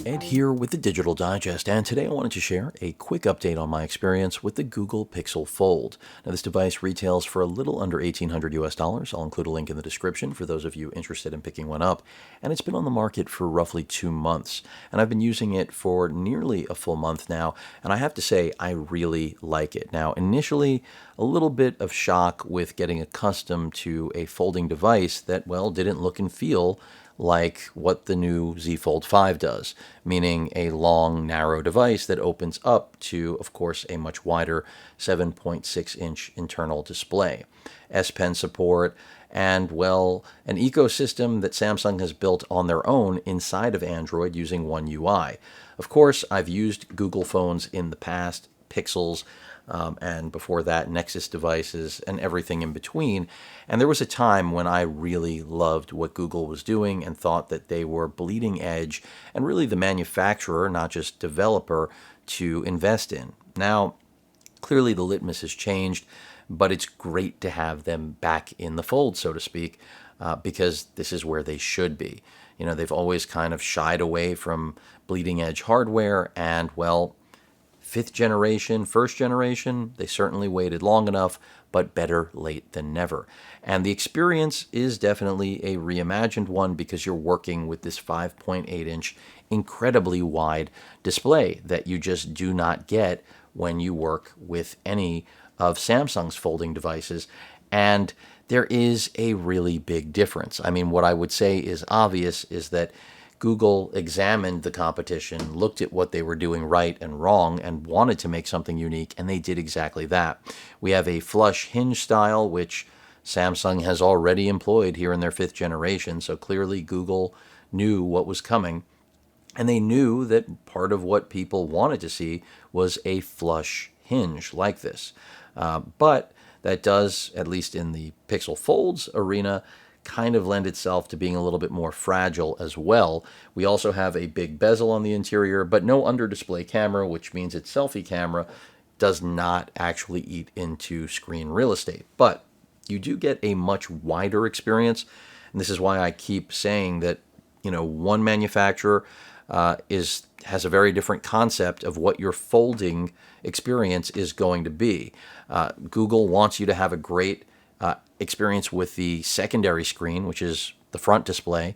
Ed here with the Digital Digest, and today I wanted to share a quick update on my experience with the Google Pixel Fold. Now, this device retails for a little under $1,800 US dollars. I'll include a link in the description for those of you interested in picking one up. And it's been on the market for roughly 2 months, and I've been using it for nearly a full month now, and I have to say I really like it. Now, initially, a little bit of shock with getting accustomed to a folding device that, well, didn't look and feel like what the new Z Fold 5 does, meaning a long, narrow device that opens up to, of course, a much wider 7.6-inch internal display, S Pen support, and, well, an ecosystem that Samsung has built on their own inside of Android using One UI. Of course, I've used Google phones in the past, Pixels, and before that, Nexus devices and everything in between. And there was a time when I really loved what Google was doing and thought that they were bleeding edge and really the manufacturer, not just developer, to invest in. Now, clearly the litmus has changed, but it's great to have them back in the fold, so to speak, because this is where they should be. You know, they've always kind of shied away from bleeding edge hardware, and, well, fifth generation, first generation, they certainly waited long enough, but better late than never. And the experience is definitely a reimagined one because you're working with this 5.8-inch incredibly wide display that you just do not get when you work with any of Samsung's folding devices. And there is a really big difference. I mean, what I would say is obvious is that Google examined the competition, looked at what they were doing right and wrong, and wanted to make something unique, and they did exactly that. We have a flush hinge style, which Samsung has already employed here in their fifth generation, so clearly Google knew what was coming, and they knew that part of what people wanted to see was a flush hinge like this. But that does, at least in the Pixel Folds arena, kind of lend itself to being a little bit more fragile as well. We also have a big bezel on the interior, but no under-display camera, which means its selfie camera does not actually eat into screen real estate. But you do get a much wider experience, and this is why I keep saying that, you know, one manufacturer has a very different concept of what your folding experience is going to be. Google wants you to have a great experience with the secondary screen, which is the front display,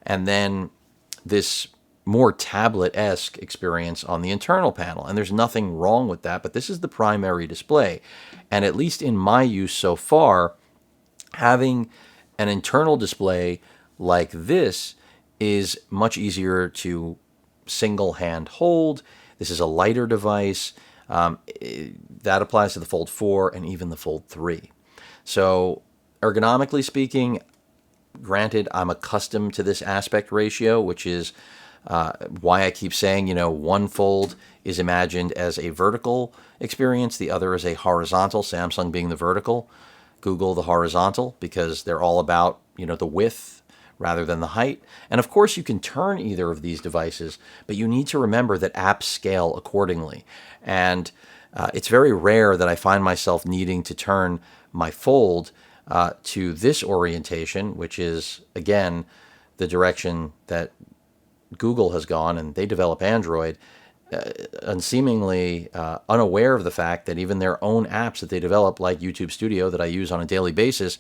and then this more tablet-esque experience on the internal panel. And there's nothing wrong with that, but this is the primary display. And at least in my use so far, having an internal display like this is much easier to single hand hold. This is a lighter device. That applies to the Fold 4 and even the Fold 3. So ergonomically speaking, granted, I'm accustomed to this aspect ratio, which is why I keep saying, you know, one fold is imagined as a vertical experience, the other is a horizontal, Samsung being the vertical, Google the horizontal, because they're all about, you know, the width rather than the height. And of course, you can turn either of these devices, but you need to remember that apps scale accordingly. And it's very rare that I find myself needing to turn my Fold to this orientation, which is, again, the direction that Google has gone, and they develop Android, and seemingly unaware of the fact that even their own apps that they develop, like YouTube Studio that I use on a daily basis,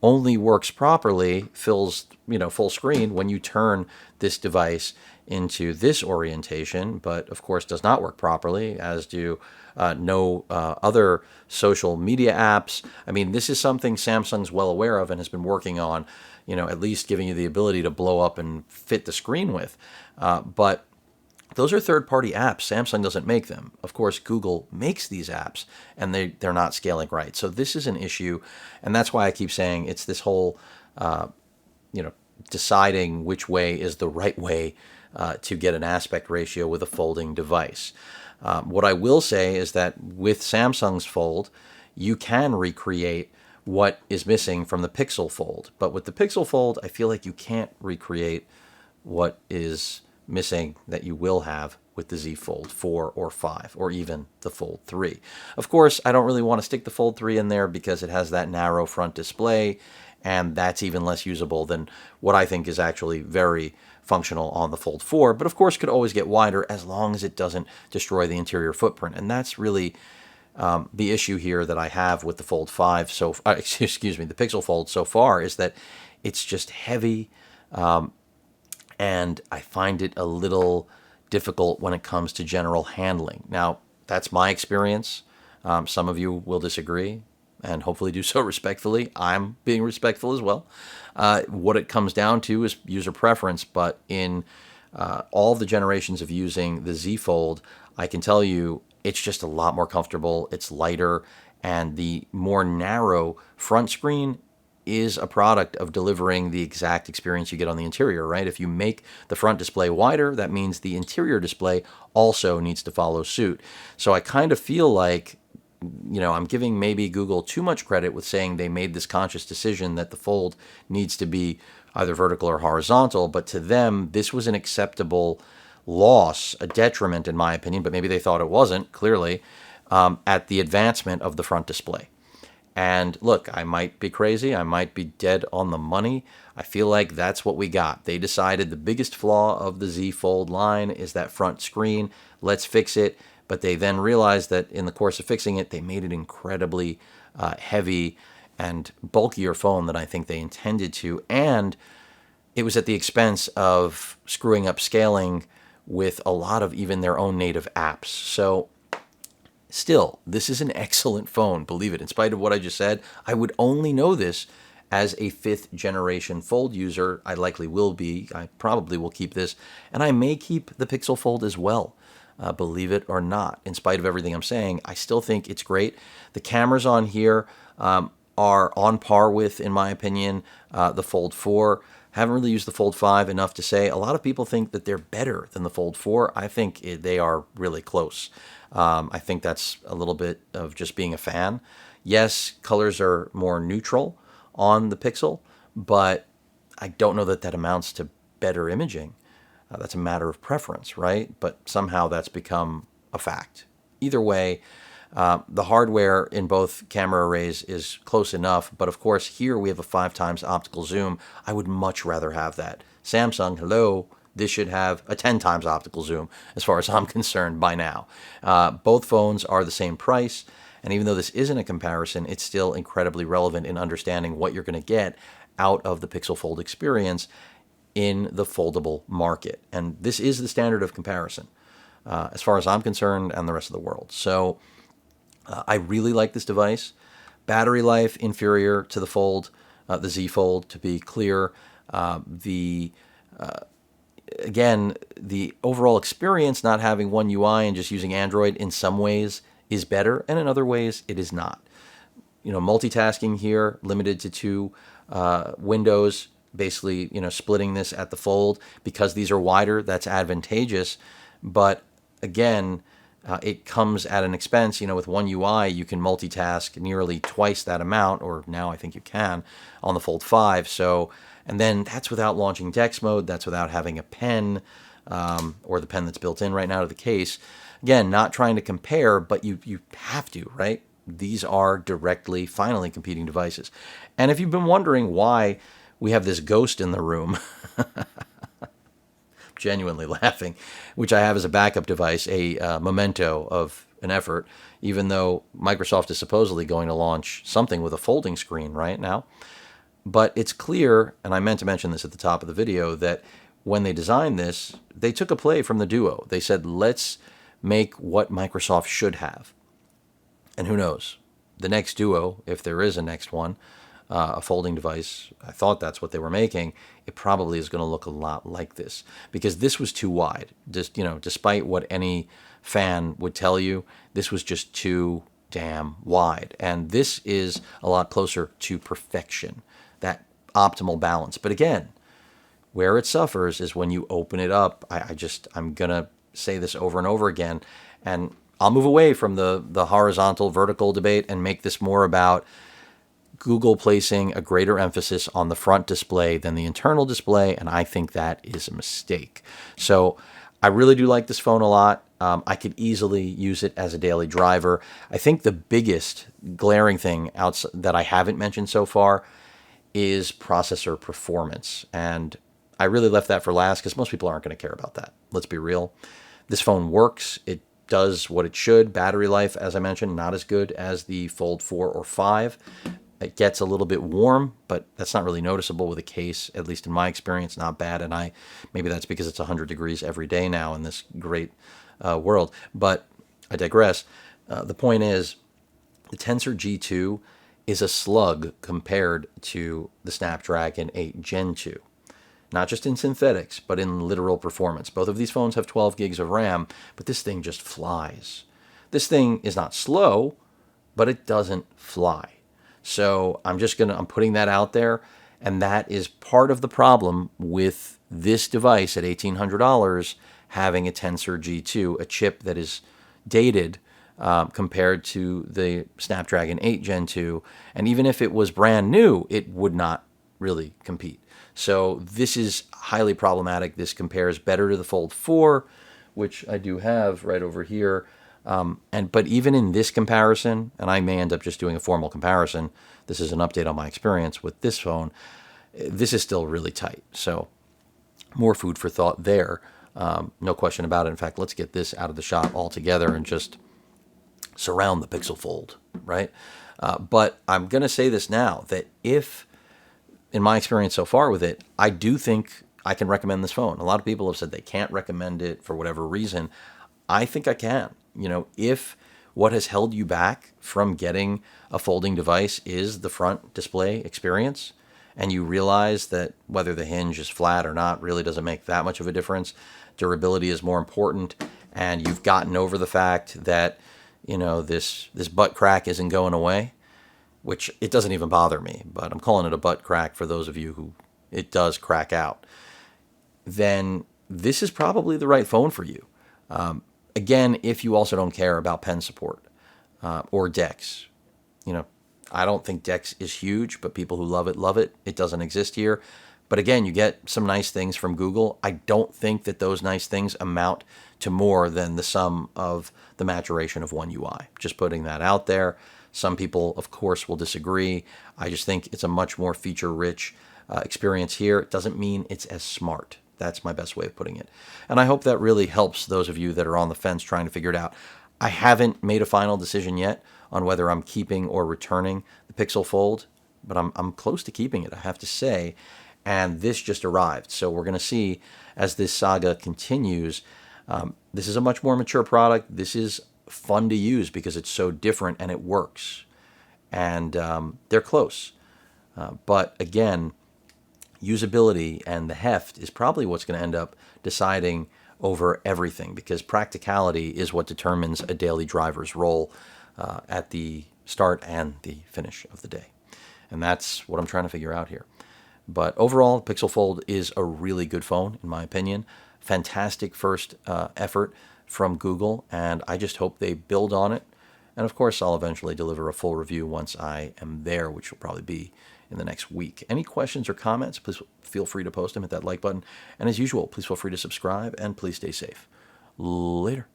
only works properly, fills, you know, full screen when you turn this device into this orientation, but of course does not work properly, as do no other social media apps. I mean, this is something Samsung's well aware of and has been working on, you know, at least giving you the ability to blow up and fit the screen with. But those are third-party apps. Samsung doesn't make them. Of course, Google makes these apps, and they're not scaling right. So this is an issue, and that's why I keep saying it's this whole, deciding which way is the right way to get an aspect ratio with a folding device. What I will say is that with Samsung's Fold, you can recreate what is missing from the Pixel Fold. But with the Pixel Fold, I feel like you can't recreate what is missing that you will have with the Z Fold 4 or 5, or even the Fold 3. Of course, I don't really want to stick the Fold 3 in there because it has that narrow front display, and that's even less usable than what I think is actually very functional on the Fold 4, but of course could always get wider as long as it doesn't destroy the interior footprint. And that's really the issue here that I have with the Fold 5, excuse me, the Pixel Fold so far, is that it's just heavy, and I find it a little difficult when it comes to general handling. Now, that's my experience. Some of you will disagree, and hopefully do so respectfully. I'm being respectful as well. What it comes down to is user preference, but in all the generations of using the Z Fold, I can tell you it's just a lot more comfortable, it's lighter, and the more narrow front screen is a product of delivering the exact experience you get on the interior, right? If you make the front display wider, that means the interior display also needs to follow suit. So I kind of feel like, I'm giving maybe Google too much credit with saying they made this conscious decision that the Fold needs to be either vertical or horizontal, but to them, this was an acceptable loss, a detriment in my opinion, but maybe they thought it wasn't, clearly, at the advancement of the front display. And look, I might be crazy, I might be dead on the money. I feel like that's what we got. They decided the biggest flaw of the Z Fold line is that front screen. Let's fix it. But they then realized that in the course of fixing it, they made it incredibly heavy and bulkier phone than I think they intended to. And it was at the expense of screwing up scaling with a lot of even their own native apps. So still, this is an excellent phone, believe it. In spite of what I just said, I would only know this as a 5th generation Fold user. I likely will be. I probably will keep this. And I may keep the Pixel Fold as well. Believe it or not, in spite of everything I'm saying, I still think it's great. The cameras on here are on par with, in my opinion, the Fold 4. Haven't really used the Fold 5 enough to say. A lot of people think that they're better than the Fold 4. I think they are really close. I think that's a little bit of just being a fan. Yes, colors are more neutral on the Pixel, but I don't know that that amounts to better imaging. That's a matter of preference, right? But somehow that's become a fact. Either way, the hardware in both camera arrays is close enough, but of course here we have a 5 times optical zoom. I would much rather have that. Samsung, hello, this should have a 10 times optical zoom as far as I'm concerned by now. Both phones are the same price, and even though this isn't a comparison, it's still incredibly relevant in understanding what you're going to get out of the Pixel Fold experience in the foldable market. And this is the standard of comparison as far as I'm concerned and the rest of the world. So I really like this device. Battery life inferior to the Fold, the Z Fold, to be clear. Again, the overall experience, not having one UI and just using Android, in some ways is better, and in other ways it is not. Multitasking here, limited to 2 windows, basically, splitting this at the Fold. Because these are wider, that's advantageous. But again, it comes at an expense. With one UI, you can multitask nearly twice that amount, or now I think you can, on the Fold 5. So, and then that's without launching Dex mode. That's without having a pen, or the pen that's built in right now to the case. Again, not trying to compare, but you have to, right? These are directly, finally competing devices. And if you've been wondering why we have this ghost in the room, genuinely laughing, which I have as a backup device, a memento of an effort, even though Microsoft is supposedly going to launch something with a folding screen right now. But it's clear, and I meant to mention this at the top of the video, that when they designed this, they took a play from the Duo. They said, let's make what Microsoft should have. And who knows? The next Duo, if there is a next one, a folding device, I thought that's what they were making, it probably is going to look a lot like this, because this was too wide. Just, despite what any fan would tell you, this was just too damn wide. And this is a lot closer to perfection, that optimal balance. But again, where it suffers is when you open it up. I'm going to say this over and over again, and I'll move away from the horizontal vertical debate and make this more about Google placing a greater emphasis on the front display than the internal display, and I think that is a mistake. So I really do like this phone a lot. I could easily use it as a daily driver. I think the biggest glaring thing that I haven't mentioned so far is processor performance. And I really left that for last because most people aren't going to care about that. Let's be real. This phone works. It does what it should. Battery life, as I mentioned, not as good as the Fold 4 or 5. It gets a little bit warm, but that's not really noticeable with a case, at least in my experience, not bad. And maybe that's because it's 100 degrees every day now in this great world. But I digress. The point is, the Tensor G2 is a slug compared to the Snapdragon 8 Gen 2. Not just in synthetics, but in literal performance. Both of these phones have 12 gigs of RAM, but this thing just flies. This thing is not slow, but it doesn't fly. So I'm putting that out there, and that is part of the problem with this device at $1,800 having a Tensor G2, a chip that is dated compared to the Snapdragon 8 Gen 2. And even if it was brand new, it would not really compete. So this is highly problematic. This compares better to the Fold 4, which I do have right over here. But even in this comparison, and I may end up just doing a formal comparison, this is an update on my experience with this phone, this is still really tight. So more food for thought there. No question about it. In fact, let's get this out of the shot altogether and just surround the Pixel Fold, right? But I'm going to say this now, that if, in my experience so far with it, I do think I can recommend this phone. A lot of people have said they can't recommend it for whatever reason. I think I can. If what has held you back from getting a folding device is the front display experience, and you realize that whether the hinge is flat or not really doesn't make that much of a difference, durability is more important, and you've gotten over the fact that, this butt crack isn't going away, which it doesn't even bother me, but I'm calling it a butt crack for those of you who it does crack out, then this is probably the right phone for you. Again, if you also don't care about pen support or DeX. I don't think DeX is huge, but people who love it, love it. It doesn't exist here. But again, you get some nice things from Google. I don't think that those nice things amount to more than the sum of the maturation of One UI. Just putting that out there. Some people, of course, will disagree. I just think it's a much more feature-rich experience here. It doesn't mean it's as smart. That's my best way of putting it. And I hope that really helps those of you that are on the fence trying to figure it out. I haven't made a final decision yet on whether I'm keeping or returning the Pixel Fold, but I'm close to keeping it, I have to say. And this just arrived. So we're going to see as this saga continues. This is a much more mature product. This is fun to use because it's so different and it works. And they're close. But again, usability and the heft is probably what's going to end up deciding over everything, because practicality is what determines a daily driver's role at the start and the finish of the day. And that's what I'm trying to figure out here. But overall, Pixel Fold is a really good phone, in my opinion. Fantastic first effort from Google, and I just hope they build on it. And of course, I'll eventually deliver a full review once I am there, which will probably be in the next week. Any questions or comments, please feel free to post them. Hit that like button. And as usual, please feel free to subscribe, and please stay safe. Later.